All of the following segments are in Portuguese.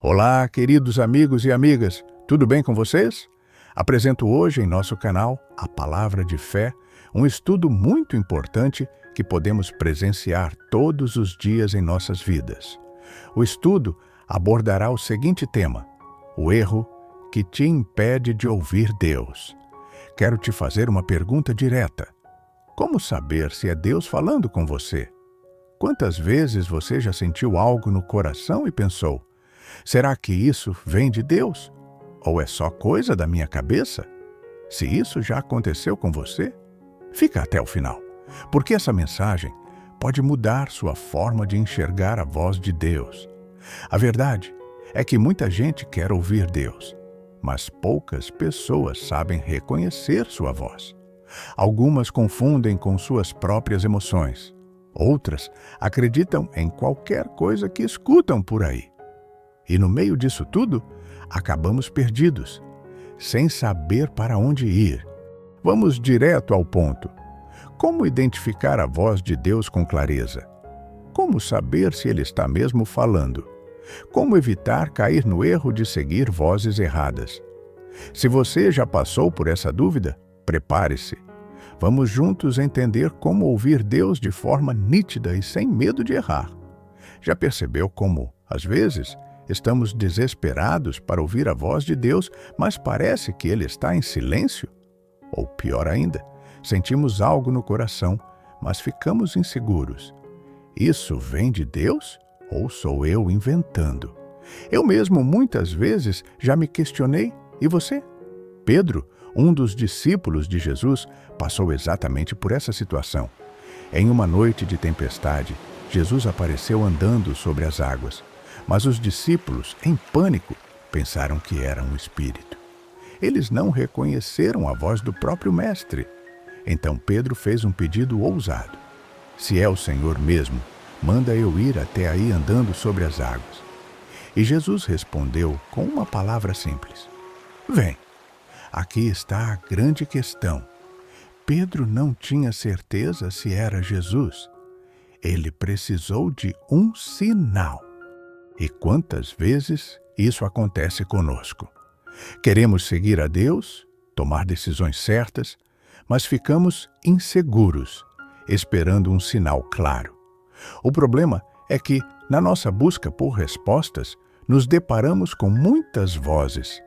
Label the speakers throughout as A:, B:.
A: Olá, queridos amigos e amigas, tudo bem com vocês? Apresento hoje em nosso canal A Palavra de Fé, um estudo muito importante que podemos presenciar todos os dias em nossas vidas. O estudo abordará o seguinte tema: o erro que te impede de ouvir Deus. Quero te fazer uma pergunta direta. Como saber se é Deus falando com você? Quantas vezes você já sentiu algo no coração e pensou: será que isso vem de Deus? Ou é só coisa da minha cabeça? Se isso já aconteceu com você, fica até o final, porque essa mensagem pode mudar sua forma de enxergar a voz de Deus. A verdade é que muita gente quer ouvir Deus, mas poucas pessoas sabem reconhecer sua voz. Algumas confundem com suas próprias emoções. Outras acreditam em qualquer coisa que escutam por aí. E no meio disso tudo, acabamos perdidos, sem saber para onde ir. Vamos direto ao ponto. Como identificar a voz de Deus com clareza? Como saber se Ele está mesmo falando? Como evitar cair no erro de seguir vozes erradas? Se você já passou por essa dúvida, prepare-se. Vamos juntos entender como ouvir Deus de forma nítida e sem medo de errar. Já percebeu como, às vezes, estamos desesperados para ouvir a voz de Deus, mas parece que Ele está em silêncio? Ou pior ainda, sentimos algo no coração, mas ficamos inseguros. Isso vem de Deus ou sou eu inventando? Eu mesmo muitas vezes já me questionei. E você? Pedro, um dos discípulos de Jesus, passou exatamente por essa situação. Em uma noite de tempestade, Jesus apareceu andando sobre as águas. Mas os discípulos, em pânico, pensaram que era um espírito. Eles não reconheceram a voz do próprio Mestre. Então Pedro fez um pedido ousado. Se é o Senhor mesmo, manda eu ir até aí andando sobre as águas. E Jesus respondeu com uma palavra simples: vem. Aqui está a grande questão. Pedro não tinha certeza se era Jesus. Ele precisou de um sinal. E quantas vezes isso acontece conosco? Queremos seguir a Deus, tomar decisões certas, mas ficamos inseguros, esperando um sinal claro. O problema é que, na nossa busca por respostas, nos deparamos com muitas vozes.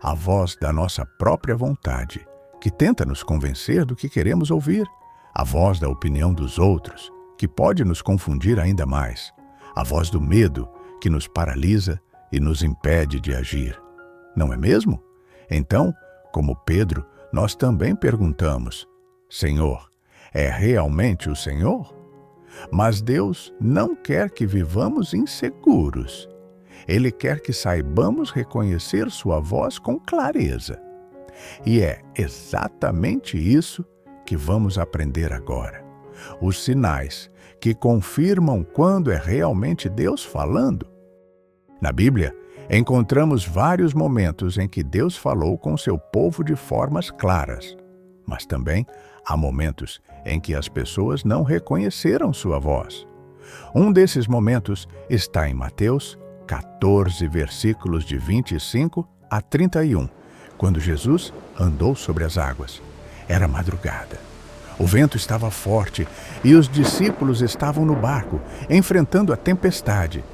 A: A voz da nossa própria vontade, que tenta nos convencer do que queremos ouvir. A voz da opinião dos outros, que pode nos confundir ainda mais. A voz do medo, que nos paralisa e nos impede de agir. Não é mesmo? Então, como Pedro, nós também perguntamos: Senhor, é realmente o Senhor? Mas Deus não quer que vivamos inseguros. Ele quer que saibamos reconhecer sua voz com clareza. E é exatamente isso que vamos aprender agora. Os sinais que confirmam quando é realmente Deus falando. Na Bíblia, encontramos vários momentos em que Deus falou com seu povo de formas claras, mas também há momentos em que as pessoas não reconheceram sua voz. Um desses momentos está em Mateus 14, versículos de 25 a 31, quando Jesus andou sobre as águas. Era madrugada. O vento estava forte e os discípulos estavam no barco, enfrentando a tempestade.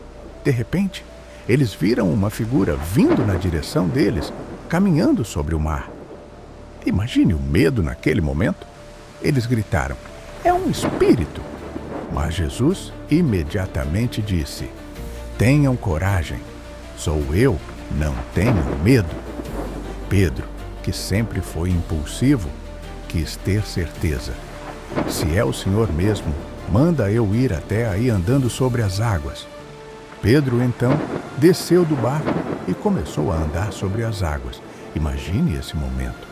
A: De repente, eles viram uma figura vindo na direção deles, caminhando sobre o mar. Imagine o medo naquele momento. Eles gritaram: é um espírito! Mas Jesus imediatamente disse: tenham coragem, sou eu, não tenham medo. Pedro, que sempre foi impulsivo, quis ter certeza. Se é o Senhor mesmo, manda eu ir até aí andando sobre as águas. Pedro, então, desceu do barco e começou a andar sobre as águas. Imagine esse momento.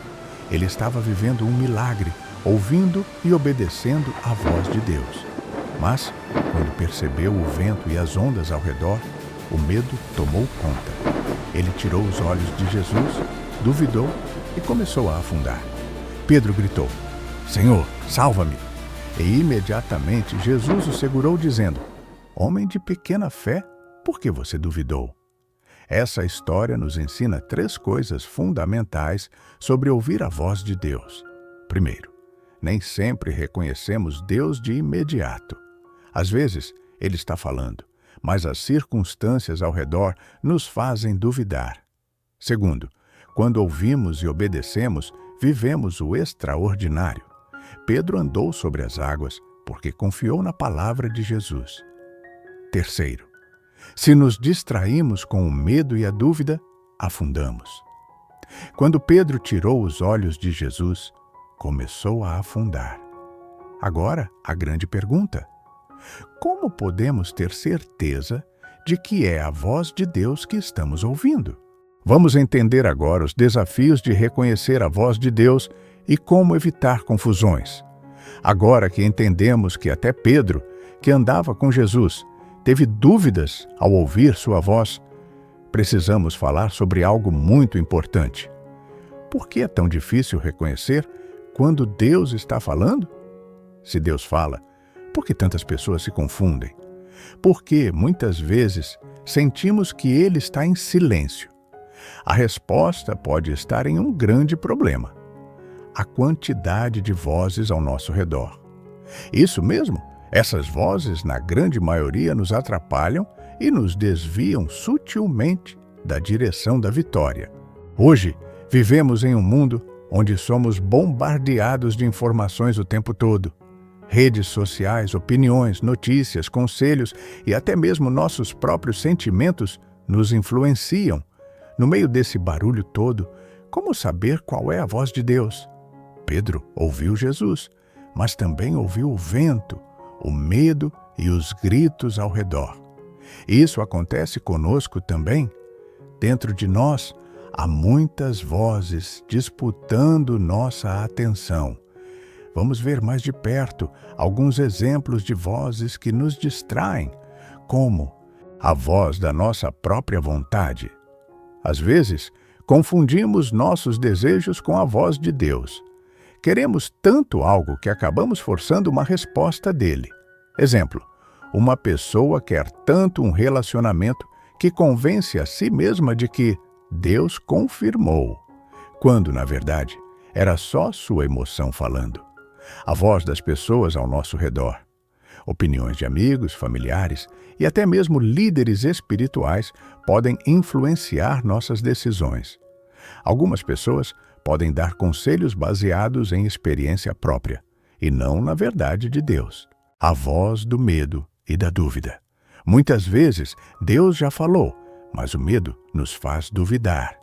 A: Ele estava vivendo um milagre, ouvindo e obedecendo à voz de Deus. Mas, quando percebeu o vento e as ondas ao redor, o medo tomou conta. Ele tirou os olhos de Jesus, duvidou e começou a afundar. Pedro gritou: Senhor, salva-me! E imediatamente Jesus o segurou, dizendo: Homem de pequena fé, por que você duvidou? Essa história nos ensina 3 coisas fundamentais sobre ouvir a voz de Deus. Primeiro, nem sempre reconhecemos Deus de imediato. Às vezes, Ele está falando, mas as circunstâncias ao redor nos fazem duvidar. Segundo, quando ouvimos e obedecemos, vivemos o extraordinário. Pedro andou sobre as águas porque confiou na palavra de Jesus. Terceiro, se nos distraímos com o medo e a dúvida, afundamos. Quando Pedro tirou os olhos de Jesus, começou a afundar. Agora, a grande pergunta: como podemos ter certeza de que é a voz de Deus que estamos ouvindo? Vamos entender agora os desafios de reconhecer a voz de Deus e como evitar confusões. Agora que entendemos que até Pedro, que andava com Jesus, teve dúvidas ao ouvir sua voz, precisamos falar sobre algo muito importante. Por que é tão difícil reconhecer quando Deus está falando? Se Deus fala, por que tantas pessoas se confundem? Porque, muitas vezes, sentimos que Ele está em silêncio. A resposta pode estar em um grande problema: a quantidade de vozes ao nosso redor. Isso mesmo, essas vozes, na grande maioria, nos atrapalham e nos desviam sutilmente da direção da vitória. Hoje, vivemos em um mundo onde somos bombardeados de informações o tempo todo. Redes sociais, opiniões, notícias, conselhos e até mesmo nossos próprios sentimentos nos influenciam. No meio desse barulho todo, como saber qual é a voz de Deus? Pedro ouviu Jesus, mas também ouviu o vento, o medo e os gritos ao redor. Isso acontece conosco também. Dentro de nós, há muitas vozes disputando nossa atenção. Vamos ver mais de perto alguns exemplos de vozes que nos distraem, como a voz da nossa própria vontade. Às vezes, confundimos nossos desejos com a voz de Deus. Queremos tanto algo que acabamos forçando uma resposta dele. Exemplo, uma pessoa quer tanto um relacionamento que convence a si mesma de que Deus confirmou, quando, na verdade, era só sua emoção falando. A voz das pessoas ao nosso redor. Opiniões de amigos, familiares e até mesmo líderes espirituais podem influenciar nossas decisões. Algumas pessoas podem dar conselhos baseados em experiência própria e não na verdade de Deus. A voz do medo e da dúvida. Muitas vezes, Deus já falou, mas o medo nos faz duvidar.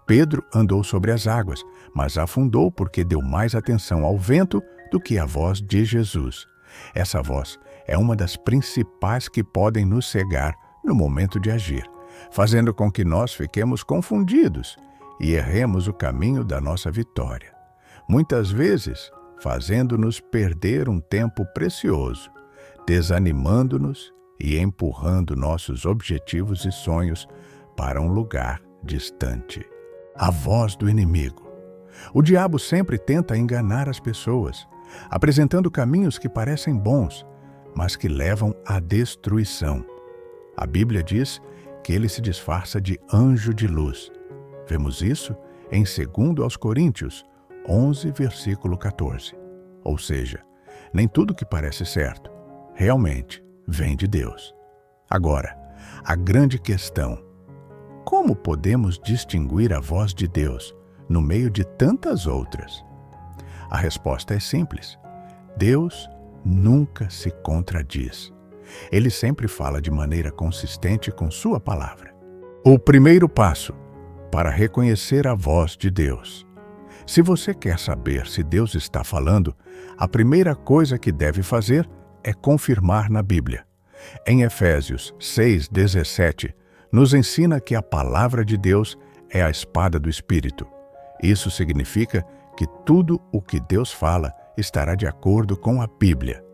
A: Pedro andou sobre as águas, mas afundou porque deu mais atenção ao vento do que à voz de Jesus. Essa voz é uma das principais que podem nos cegar no momento de agir, fazendo com que nós fiquemos confundidos e erremos o caminho da nossa vitória. Muitas vezes, fazendo-nos perder um tempo precioso, desanimando-nos e empurrando nossos objetivos e sonhos para um lugar distante. A voz do inimigo. O diabo sempre tenta enganar as pessoas, apresentando caminhos que parecem bons, mas que levam à destruição. A Bíblia diz que ele se disfarça de anjo de luz. Vemos isso em 2 Coríntios 11, versículo 14. Ou seja, nem tudo que parece certo, realmente, vem de Deus. Agora, a grande questão: como podemos distinguir a voz de Deus no meio de tantas outras? A resposta é simples. Deus nunca se contradiz. Ele sempre fala de maneira consistente com sua palavra. O primeiro passo para reconhecer a voz de Deus. Se você quer saber se Deus está falando, a primeira coisa que deve fazer é confirmar na Bíblia. Em Efésios 6:17, nos ensina que a palavra de Deus é a espada do Espírito. Isso significa que tudo o que Deus fala estará de acordo com a Bíblia.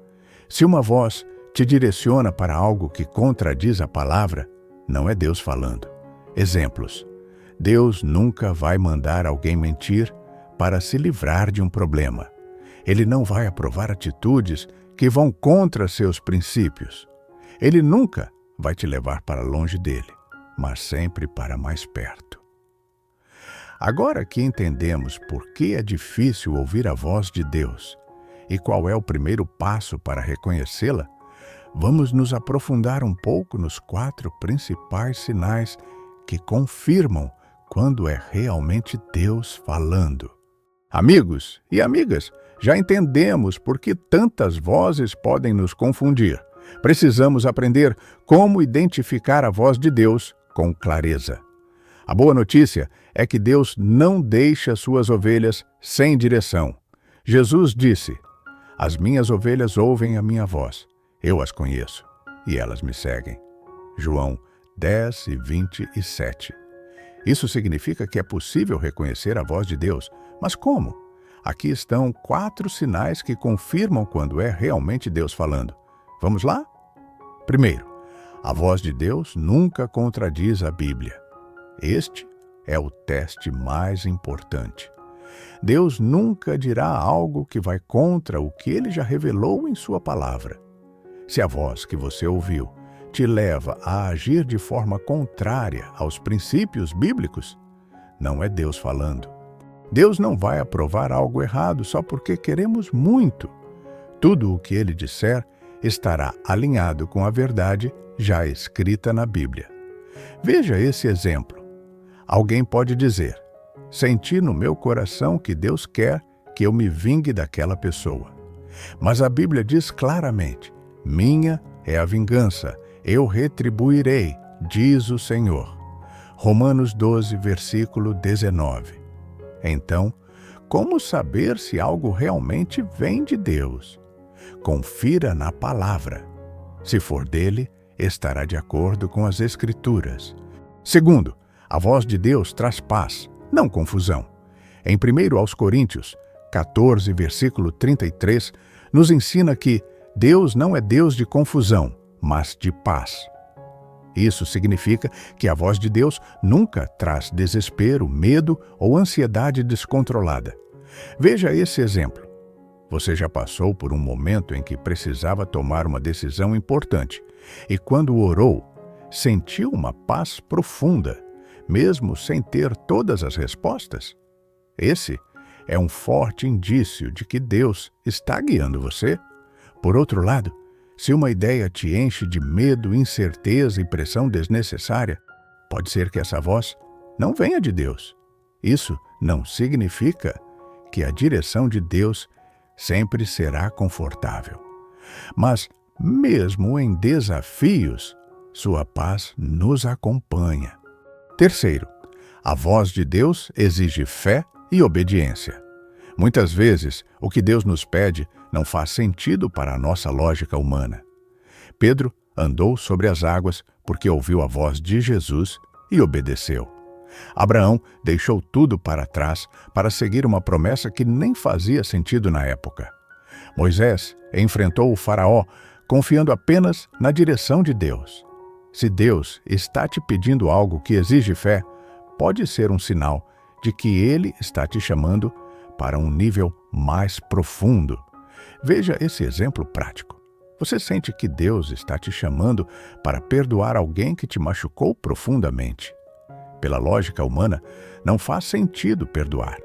A: Se uma voz te direciona para algo que contradiz a palavra, não é Deus falando. Exemplos: Deus nunca vai mandar alguém mentir para se livrar de um problema. Ele não vai aprovar atitudes que vão contra seus princípios. Ele nunca vai te levar para longe dele. mas sempre para mais perto. Agora que entendemos por que é difícil ouvir a voz de Deus e qual é o primeiro passo para reconhecê-la, vamos nos aprofundar um pouco nos 4 principais sinais que confirmam quando é realmente Deus falando. Amigos e amigas, já entendemos por que tantas vozes podem nos confundir. Precisamos aprender como identificar a voz de Deus com clareza. A boa notícia é que Deus não deixa suas ovelhas sem direção. Jesus disse: "As minhas ovelhas ouvem a minha voz. Eu as conheço e elas me seguem." João 10:27. Isso significa que é possível reconhecer a voz de Deus. Mas como? Aqui estão 4 sinais que confirmam quando é realmente Deus falando. Vamos lá? Primeiro, a voz de Deus nunca contradiz a Bíblia. Este é o teste mais importante. Deus nunca dirá algo que vai contra o que Ele já revelou em sua palavra. Se a voz que você ouviu te leva a agir de forma contrária aos princípios bíblicos, não é Deus falando. Deus não vai aprovar algo errado só porque queremos muito. Tudo o que Ele disser estará alinhado com a verdade já escrita na Bíblia. Veja esse exemplo. Alguém pode dizer: "Senti no meu coração que Deus quer que eu me vingue daquela pessoa." Mas a Bíblia diz claramente: "Minha é a vingança, eu retribuirei, diz o Senhor." Romanos 12, versículo 19. Então, como saber se algo realmente vem de Deus? Confira na palavra. Se for dele, estará de acordo com as Escrituras. Segundo, a voz de Deus traz paz, não confusão. Em 1 aos Coríntios 14, versículo 33, nos ensina que Deus não é Deus de confusão, mas de paz. Isso significa que a voz de Deus nunca traz desespero, medo ou ansiedade descontrolada. Veja esse exemplo. Você já passou por um momento em que precisava tomar uma decisão importante e, quando orou, sentiu uma paz profunda, mesmo sem ter todas as respostas? Esse é um forte indício de que Deus está guiando você. Por outro lado, se uma ideia te enche de medo, incerteza e pressão desnecessária, pode ser que essa voz não venha de Deus. Isso não significa que a direção de Deus sempre será confortável. Mas, mesmo em desafios, sua paz nos acompanha. Terceiro, a voz de Deus exige fé e obediência. Muitas vezes, o que Deus nos pede não faz sentido para a nossa lógica humana. Pedro andou sobre as águas porque ouviu a voz de Jesus e obedeceu. Abraão deixou tudo para trás para seguir uma promessa que nem fazia sentido na época. Moisés enfrentou o faraó confiando apenas na direção de Deus. Se Deus está te pedindo algo que exige fé, pode ser um sinal de que Ele está te chamando para um nível mais profundo. Veja esse exemplo prático. Você sente que Deus está te chamando para perdoar alguém que te machucou profundamente. Pela lógica humana, não faz sentido perdoar.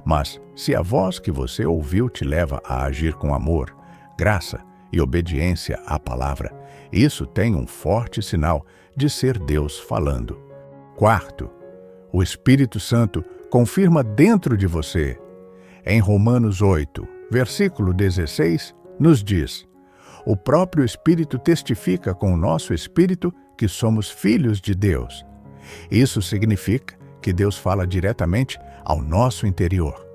A: Mas, se a voz que você ouviu te leva a agir com amor, graça e obediência à palavra, isso tem um forte sinal de ser Deus falando. Quarto, o Espírito Santo confirma dentro de você. Em Romanos 8, versículo 16, nos diz: "O próprio Espírito testifica com o nosso espírito que somos filhos de Deus." Isso significa que Deus fala diretamente ao nosso interior.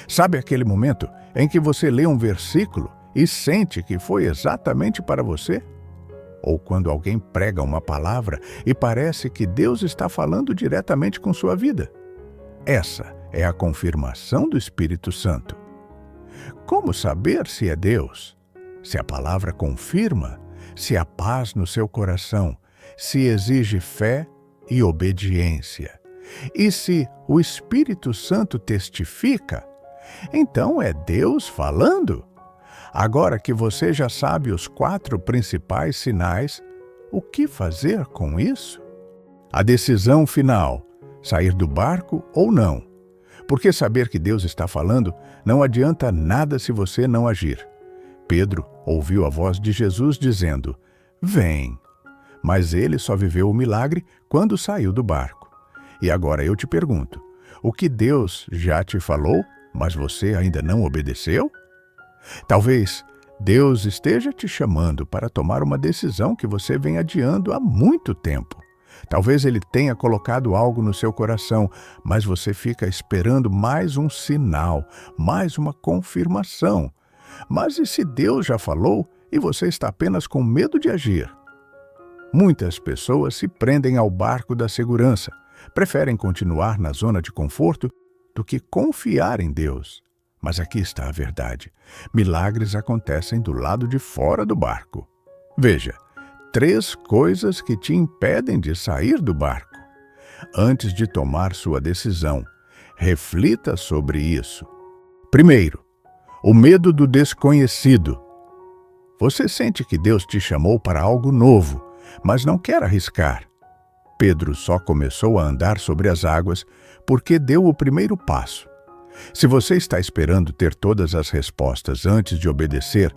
A: Sabe aquele momento em que você lê um versículo e sente que foi exatamente para você? Ou quando alguém prega uma palavra e parece que Deus está falando diretamente com sua vida? Essa é a confirmação do Espírito Santo. Como saber se é Deus? Se a palavra confirma, se há paz no seu coração, se exige fé e obediência. E se o Espírito Santo testifica, então é Deus falando. Agora que você já sabe os 4 principais sinais, o que fazer com isso? A decisão final, sair do barco ou não. Porque saber que Deus está falando não adianta nada se você não agir. Pedro ouviu a voz de Jesus dizendo: "Vem." Mas ele só viveu o milagre quando saiu do barco. E agora eu te pergunto, o que Deus já te falou, mas você ainda não obedeceu? Talvez Deus esteja te chamando para tomar uma decisão que você vem adiando há muito tempo. Talvez Ele tenha colocado algo no seu coração, mas você fica esperando mais um sinal, mais uma confirmação. Mas e se Deus já falou e você está apenas com medo de agir? Muitas pessoas se prendem ao barco da segurança, preferem continuar na zona de conforto do que confiar em Deus. Mas aqui está a verdade. Milagres acontecem do lado de fora do barco. Veja, 3 coisas que te impedem de sair do barco. Antes de tomar sua decisão, reflita sobre isso. Primeiro, o medo do desconhecido. Você sente que Deus te chamou para algo novo, mas não quer arriscar. Pedro só começou a andar sobre as águas porque deu o primeiro passo. Se você está esperando ter todas as respostas antes de obedecer,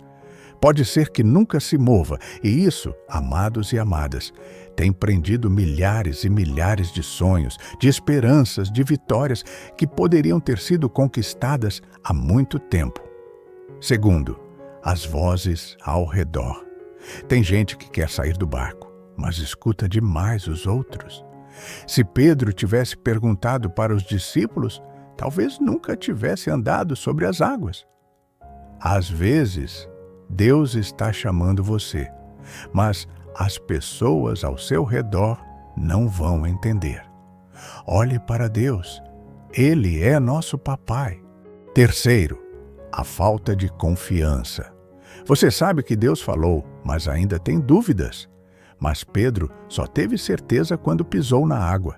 A: pode ser que nunca se mova, e isso, amados e amadas, tem prendido milhares e milhares de sonhos, de esperanças, de vitórias que poderiam ter sido conquistadas há muito tempo. Segundo, as vozes ao redor. Tem gente que quer sair do barco, mas escuta demais os outros. Se Pedro tivesse perguntado para os discípulos, talvez nunca tivesse andado sobre as águas. Às vezes, Deus está chamando você, mas as pessoas ao seu redor não vão entender. Olhe para Deus. Ele é nosso papai. Terceiro, a falta de confiança. Você sabe que Deus falou, mas ainda tem dúvidas. Mas Pedro só teve certeza quando pisou na água.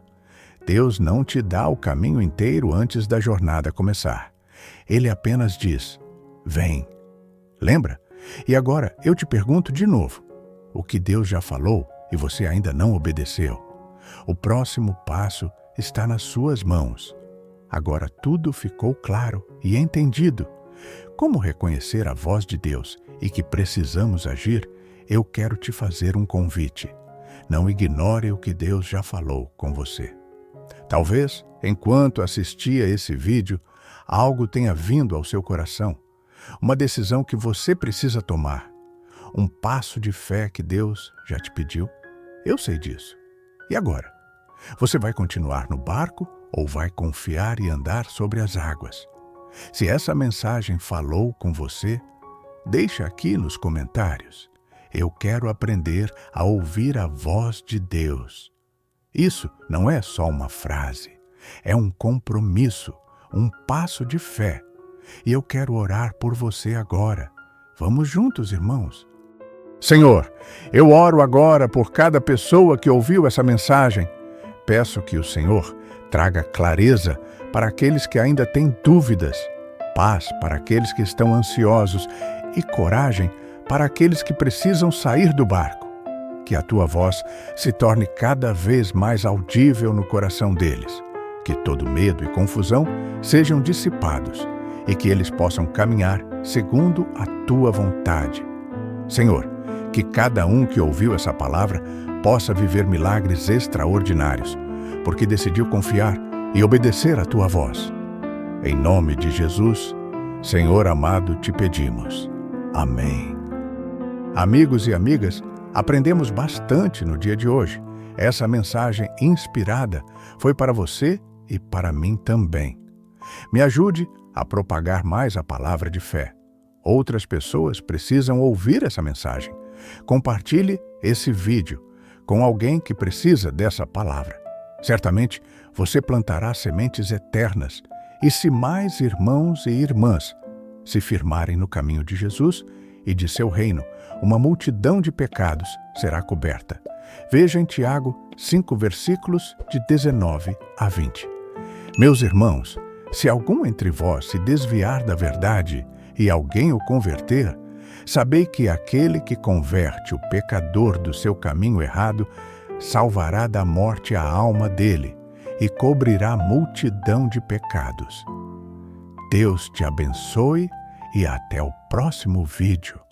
A: Deus não te dá o caminho inteiro antes da jornada começar. Ele apenas diz: "Vem." Lembra? E agora eu te pergunto de novo: o que Deus já falou e você ainda não obedeceu? O próximo passo está nas suas mãos. Agora tudo ficou claro e entendido. Como reconhecer a voz de Deus e que precisamos agir? Eu quero te fazer um convite. Não ignore o que Deus já falou com você. Talvez, enquanto assistia esse vídeo, algo tenha vindo ao seu coração. Uma decisão que você precisa tomar. Um passo de fé que Deus já te pediu. Eu sei disso. E agora? Você vai continuar no barco ou vai confiar e andar sobre as águas? Se essa mensagem falou com você, deixa aqui nos comentários. Eu quero aprender a ouvir a voz de Deus. Isso não é só uma frase, é um compromisso, um passo de fé. E eu quero orar por você agora. Vamos juntos, irmãos. Senhor, eu oro agora por cada pessoa que ouviu essa mensagem. Peço que o Senhor traga clareza para aqueles que ainda têm dúvidas, paz para aqueles que estão ansiosos e coragem para aqueles que precisam sair do barco. Que a tua voz se torne cada vez mais audível no coração deles. Que todo medo e confusão sejam dissipados e que eles possam caminhar segundo a tua vontade. Senhor, que cada um que ouviu essa palavra possa viver milagres extraordinários, porque decidiu confiar e obedecer a tua voz. Em nome de Jesus, Senhor amado, te pedimos. Amém. Amigos e amigas, aprendemos bastante no dia de hoje. Essa mensagem inspirada foi para você e para mim também. Me ajude a propagar mais a palavra de fé. Outras pessoas precisam ouvir essa mensagem. Compartilhe esse vídeo com alguém que precisa dessa palavra. Certamente você plantará sementes eternas, e se mais irmãos e irmãs se firmarem no caminho de Jesus e de seu reino, uma multidão de pecados será coberta. Veja em Tiago 5, versículos de 19 a 20. Meus irmãos, se algum entre vós se desviar da verdade e alguém o converter, sabei que aquele que converte o pecador do seu caminho errado salvará da morte a alma dele e cobrirá multidão de pecados. Deus te abençoe e até o próximo vídeo.